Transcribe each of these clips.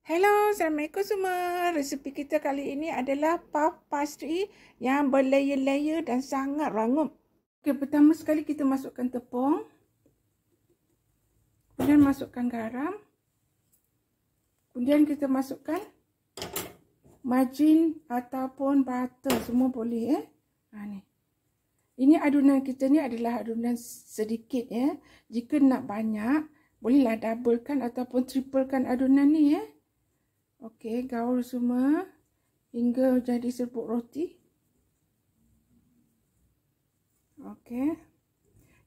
Hello, Assalamualaikum semua. Resipi kita kali ini adalah puff pastry yang berlayer-layer dan sangat rangup. Okey, pertama sekali kita masukkan tepung. Kemudian masukkan garam. Kemudian kita masukkan margarine ataupun butter, semua boleh ni. Ini adunan kita ni adalah adunan sedikit Jika nak banyak, bolehlah doublekan ataupun triplekan adunan ni Okey, gaul semua hingga jadi serbuk roti. Okey.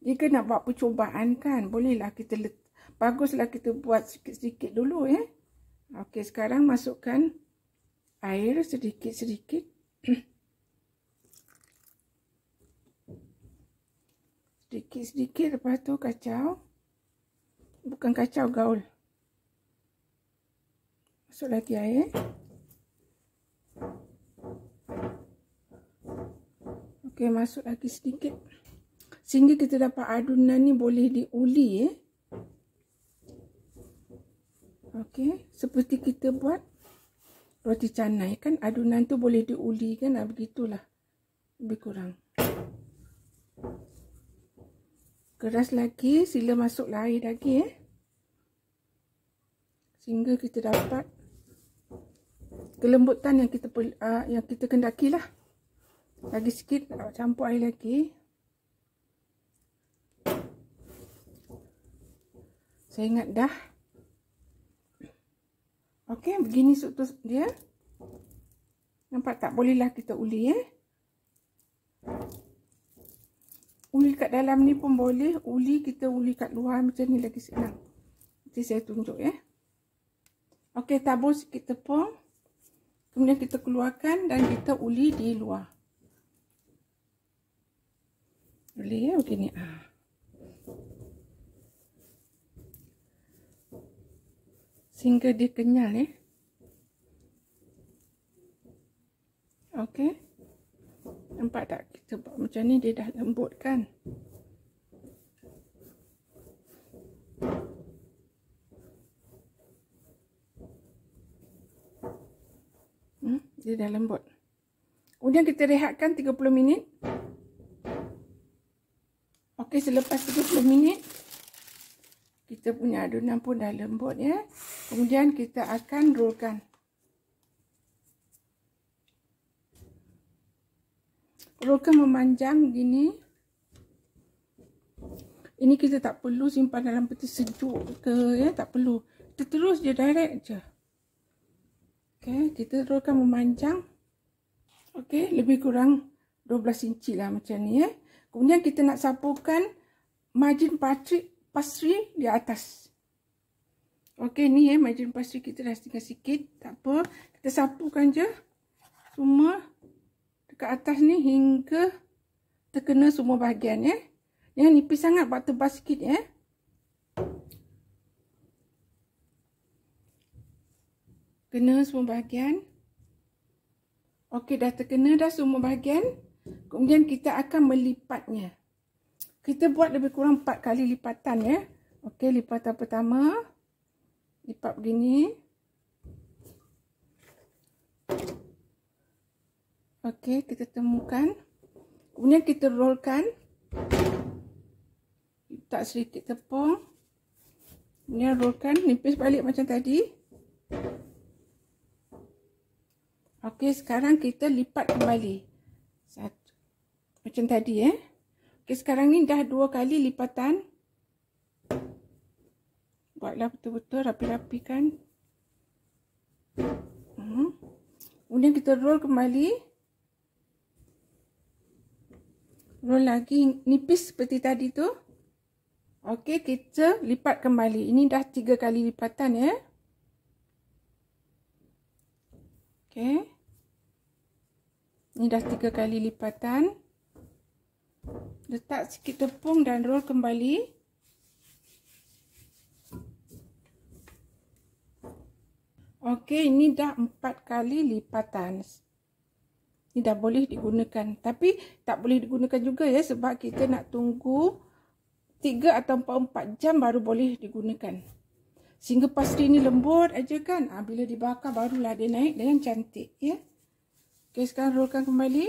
Jika nak buat percubaan kan, bolehlah baguslah kita buat sikit-sikit dulu Okey, sekarang masukkan air sedikit-sedikit. Sedikit-sedikit, lepas tu kacau. Bukan kacau, gaul. Masuk lagi air. Okey, masuk lagi sedikit. Sehingga kita dapat adunan ni boleh diuli Okey, seperti kita buat roti canai kan, adunan tu boleh diuli kan, begitulah. Lebih kurang. Keras lagi, sila masuklah air lagi sehingga kita dapat kelembutan yang kita kendakilah. Lagi sikit, campur air lagi. Saya ingat dah. Okey, begini struktur dia. Nampak tak? Bolehlah kita uli Uli kat dalam ni pun boleh. Kita uli kat luar macam ni lagi senang. Nanti saya tunjuk Okey, tabur sikit tepung. Kemudian kita keluarkan dan kita uli di luar. Boleh begini. Sehingga dia kenyal Okey. Nampak tak? Kita buat macam ni, dia dah lembut kan? Dia dah lembut. Kemudian kita rehatkan 30 minit. Okey, selepas 30 minit, kita punya adunan pun dah lembut Kemudian kita akan rollkan. Rollkan memanjang gini. Ini kita tak perlu simpan dalam peti sejuk ke tak perlu. Kita terus je, direct je. Okey, kita rollkan memanjang. Okey, lebih kurang 12 inci lah macam ni Kemudian kita nak sapukan margin pastry di atas. Okey, ni margin pastry kita dah tinggal sikit, tak apa. Kita sapukan je semua dekat atas ni hingga terkena semua bahagian Jangan nipis sangat, buat tebal sikit Kena semua bahagian. Okey, dah terkena dah semua bahagian. Kemudian kita akan melipatnya. Kita buat lebih kurang 4 kali lipatan Okey, lipatan pertama. Lipat begini. Okey, kita temukan. Kemudian kita rollkan. Letak sedikit tepung. Kemudian rollkan, nipis balik macam tadi. Okey, sekarang kita lipat kembali. Macam tadi Okey, sekarang ni dah 2 kali lipatan. Buatlah betul-betul rapi-rapikan. Kemudian kita roll kembali. Roll lagi nipis seperti tadi tu. Okey, kita lipat kembali. Ini dah 3 kali lipatan Okey. Ini dah 3 kali lipatan. Letak sikit tepung dan roll kembali. Okey, ini dah 4 kali lipatan. Ini dah boleh digunakan. Tapi tak boleh digunakan juga sebab kita nak tunggu 3 atau 4 jam baru boleh digunakan. Sehingga pastry ni lembut aja kan. Bila dibakar barulah dia naik dengan cantik ya. Okey, sekarang rollkan kembali.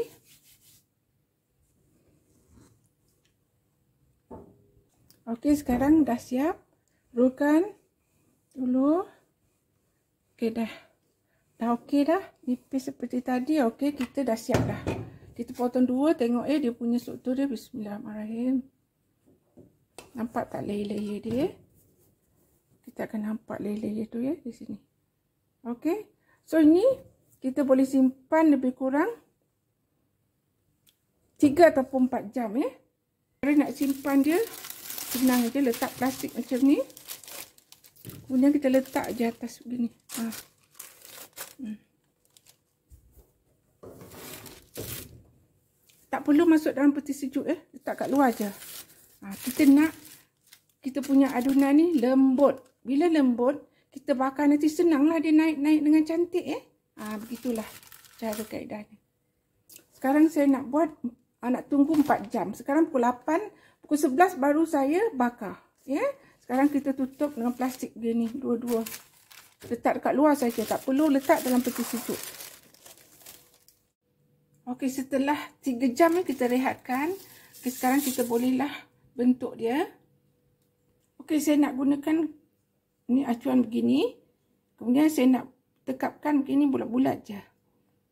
Okey, sekarang dah siap. Rollkan dulu. Okey dah. Dah okey dah. Nipis seperti tadi. Okey, kita dah siap dah. Kita potong dua, tengok dia punya struktur dia. Bismillahirrahmanirrahim. Nampak tak layer-layer dia? Kita akan nampak layer-layer tu ya di sini. Okey. So ini kita boleh simpan lebih kurang 3 ataupun 4 jam ya. Kalau nak simpan dia senang je, letak plastik macam ni. Kemudian kita letak je atas begini. Tak perlu masuk dalam peti sejuk letak kat luar je. Kita nak kita punya adunan ni lembut. Bila lembut, kita bakar nanti senanglah dia naik-naik dengan cantik begitulah cara kaedahnya. Sekarang saya nak buat nak tunggu 4 jam. Sekarang pukul 8, pukul 11 baru saya bakar. Ya. Sekarang kita tutup dengan plastik begini dua-dua. Letak dekat luar saja, tak perlu letak dalam peti sejuk. Okey, setelah 3 jam ni kita rehatkan. Okey, sekarang kita bolehlah bentuk dia. Okey, saya nak gunakan ni acuan begini. Kemudian saya nak tekapkan begini bulat-bulat je.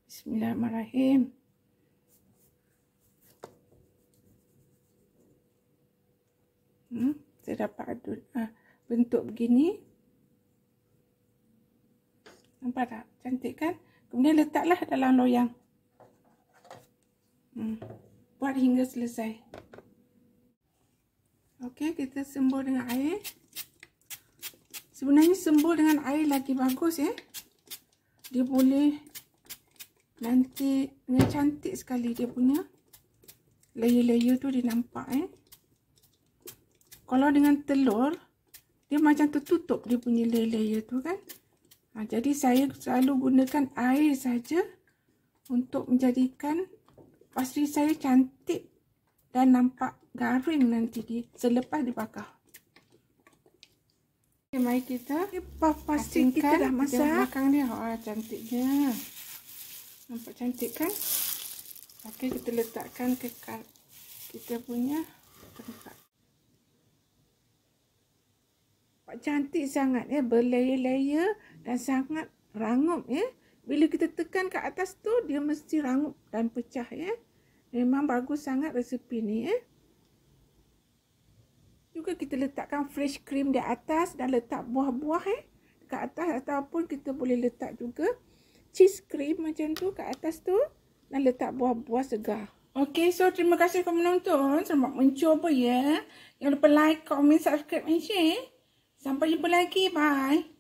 Bismillahirrahmanirrahim. Saya dapat bentuk begini. Nampak tak? Cantik kan? Kemudian letaklah dalam loyang. Buat hingga selesai. Okey, kita sembur dengan air. Sebenarnya sembur dengan air lagi bagus ya. Dia boleh nanti dengan cantik sekali dia punya layer-layer tu dia nampak Kalau dengan telur, dia macam tertutup dia punya layer-layer tu kan. Jadi saya selalu gunakan air saja untuk menjadikan pastry saya cantik dan nampak garing nanti selepas dibakar. Okay, mari kita pastikan kita dah masak belakang dia. Cantiknya. Nampak cantik kan? Okey, kita letakkan ke kita punya tempat. Cantik sangat berlayer-layer dan sangat rangup Bila kita tekan kat atas tu dia mesti rangup dan pecah Memang bagus sangat resepi ni Juga kita letakkan fresh cream di atas dan letak buah-buah dekat atas, ataupun kita boleh letak juga cheese cream macam tu kat atas tu dan letak buah-buah segar. Okey, so terima kasih kepada menonton. Selamat mencuba ya. Jangan lupa like, comment, subscribe dan share. Sampai jumpa lagi. Bye.